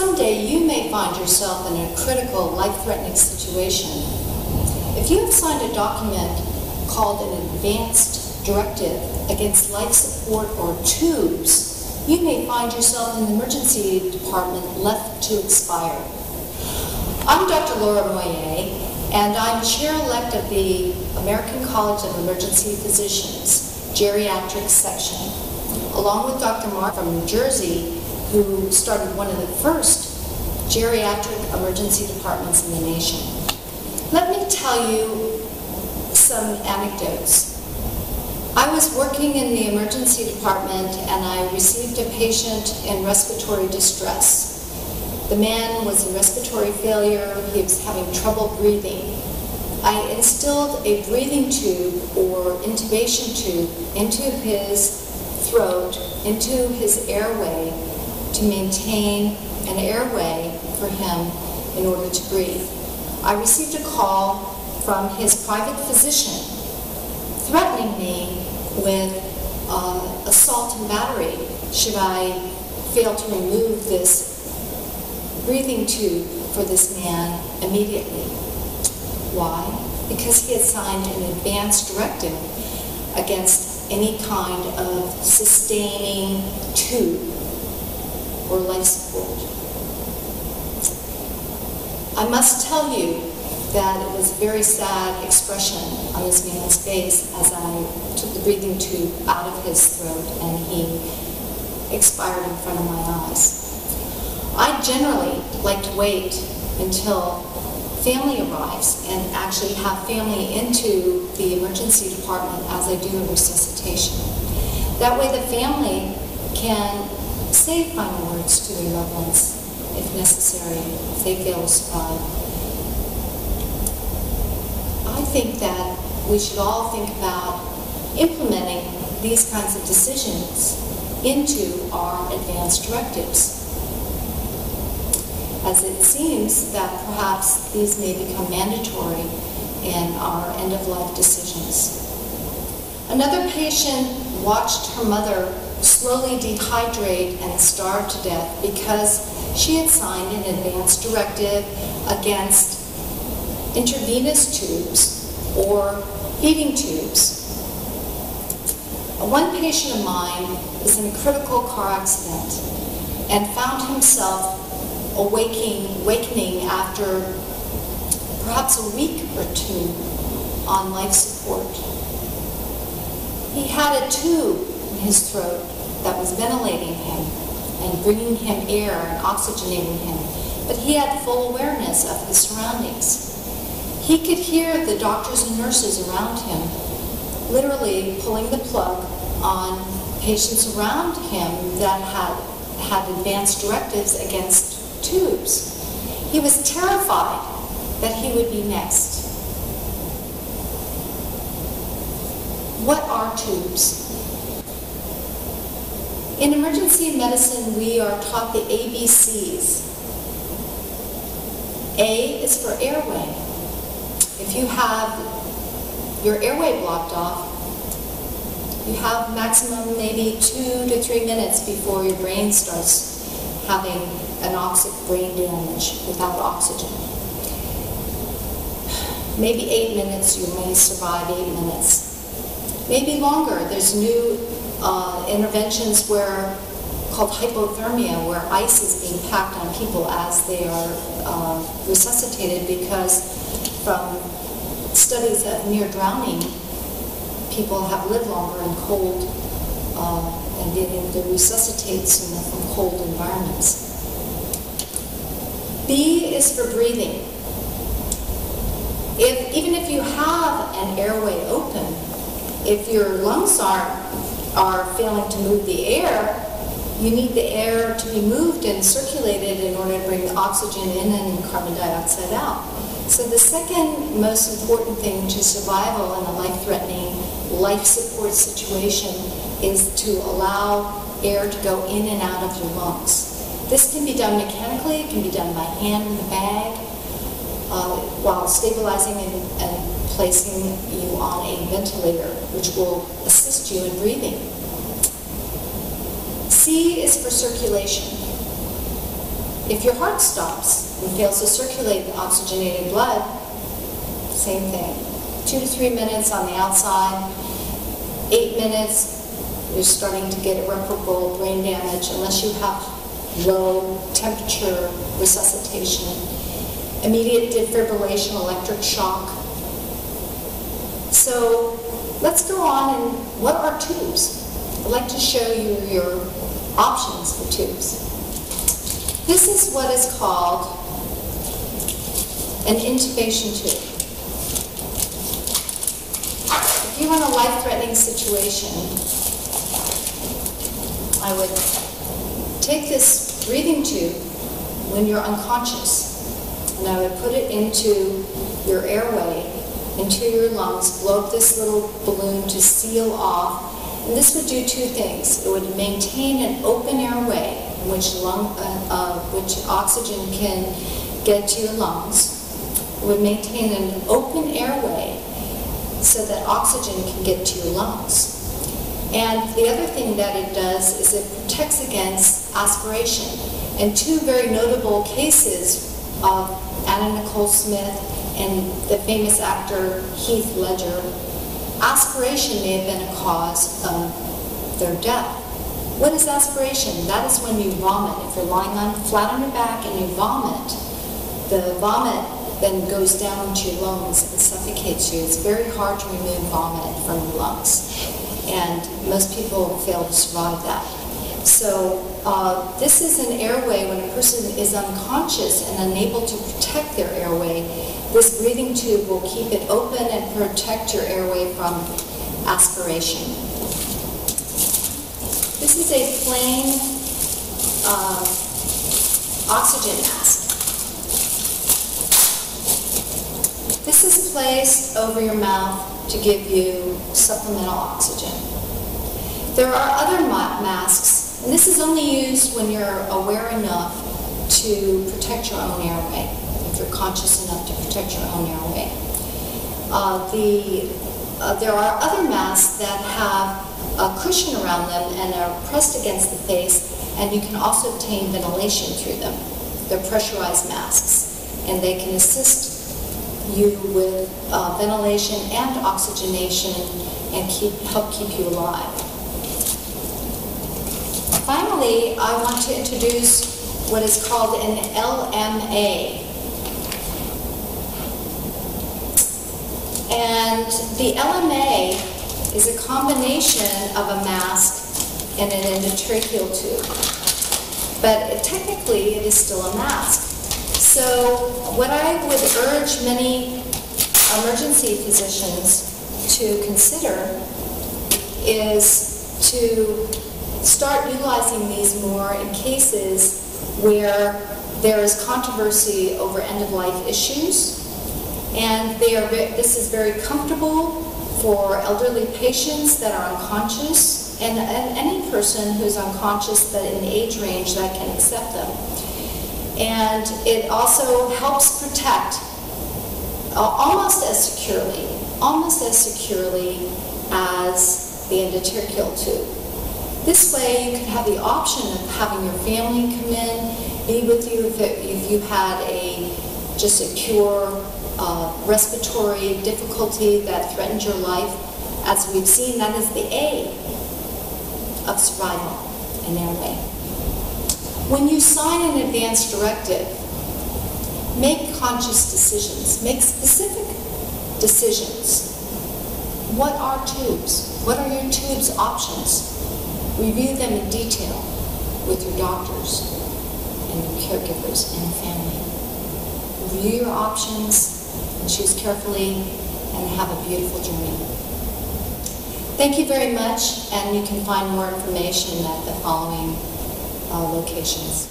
Someday you may find yourself in a critical, life-threatening situation. If you have signed a document called an advanced directive against life support or tubes, you may find yourself in the emergency department left to expire. I'm Dr. Laura Moyer, and I'm chair-elect of the American College of Emergency Physicians, Geriatrics Section, along with Dr. Mark from New Jersey, who started one of the first geriatric emergency departments in the nation. Let me tell you some anecdotes. I was working in the emergency department and I received a patient in respiratory distress. The man was in respiratory failure, he was having trouble breathing. I instilled a breathing tube or intubation tube into his throat, into his airway, to maintain an airway for him in order to breathe. I received a call from his private physician threatening me with assault and battery should I fail to remove this breathing tube for this man immediately. Why? Because he had signed an advance directive against any kind of sustaining tube or life support. I must tell you that it was a very sad expression on this man's face as I took the breathing tube out of his throat and he expired in front of my eyes. I generally like to wait until family arrives and actually have family into the emergency department as I do a resuscitation. That way the family can say final words to their loved ones if necessary, if they fail to survive. I think that we should all think about implementing these kinds of decisions into our advanced directives, as it seems that perhaps these may become mandatory in our end-of-life decisions. Another patient watched her mother slowly dehydrate and starve to death because she had signed an advance directive against intravenous tubes or feeding tubes. One patient of mine was in a critical car accident and found himself awakening after perhaps a week or two on life support. He had a tube in his throat that was ventilating him and bringing him air and oxygenating him, but he had full awareness of his surroundings. He could hear the doctors and nurses around him literally pulling the plug on patients around him that had advanced directives against tubes. He was terrified that he would be next. What are tubes? In emergency medicine, we are taught the ABCs. A is for airway. If you have your airway blocked off, you have maximum maybe 2 to 3 minutes before your brain starts having anoxic brain damage without oxygen. Maybe 8 minutes, you may survive 8 minutes. Maybe longer. There's new interventions called hypothermia, where ice is being packed on people as they are resuscitated, because from studies of near drowning, people have lived longer in cold and been able to resuscitate sooner from cold environments. B is for breathing. Even if you have an airway open, if your lungs are failing to move the air, you need the air to be moved and circulated in order to bring the oxygen in and carbon dioxide out. So the second most important thing to survival in a life-threatening, life support situation is to allow air to go in and out of your lungs. This can be done mechanically, it can be done by hand in the bag, while stabilizing and placing you on a ventilator, which will assist you in breathing. C is for circulation. If your heart stops and fails to circulate the oxygenated blood, same thing. 2 to 3 minutes on the outside, 8 minutes, you're starting to get irreparable brain damage unless you have low temperature resuscitation. Immediate defibrillation, electric shock. So let's go on, and what are tubes? I'd like to show you your options for tubes. This is what is called an intubation tube. If you're in a life-threatening situation, I would take this breathing tube when you're unconscious, and I would put it into your airway, into your lungs, blow up this little balloon to seal off. And this would do two things. It would maintain an open airway in which oxygen can get to your lungs. It would maintain an open airway so that oxygen can get to your lungs. And the other thing that it does is it protects against aspiration. In two very notable cases of Anna Nicole Smith and the famous actor Heath Ledger, aspiration may have been a cause of their death. What is aspiration? That is when you vomit. If you're lying flat on your back and you vomit, the vomit then goes down into your lungs and suffocates you. It's very hard to remove vomit from your lungs, and most people fail to survive that. So this is an airway when a person is unconscious and unable to protect their airway. This breathing tube will keep it open and protect your airway from aspiration. This is a plain oxygen mask. This is placed over your mouth to give you supplemental oxygen. There are other masks, and this is only used when you're aware enough to protect your own airway, if you're conscious enough to protect your own airway. There are other masks that have a cushion around them and are pressed against the face, and you can also obtain ventilation through them. They're pressurized masks, and they can assist you with ventilation and oxygenation and help keep you alive. Finally, I want to introduce what is called an LMA. And the LMA is a combination of a mask and an endotracheal tube. But technically, it is still a mask. So what I would urge many emergency physicians to consider is to start utilizing these more in cases where there is controversy over end-of-life issues. And this is very comfortable for elderly patients that are unconscious, and any person who's unconscious that in the age range that can accept them. And it also helps protect almost as securely as the endotracheal tube. This way you can have the option of having your family come in, be with you if you had just a pure respiratory difficulty that threatened your life. As we've seen, that is the A of survival and airway. When you sign an advance directive, make conscious decisions, make specific decisions. What are tubes? What are your tubes options? Review them in detail with your doctors and your caregivers and family. Review your options and choose carefully, and have a beautiful journey. Thank you very much, and you can find more information at the following locations.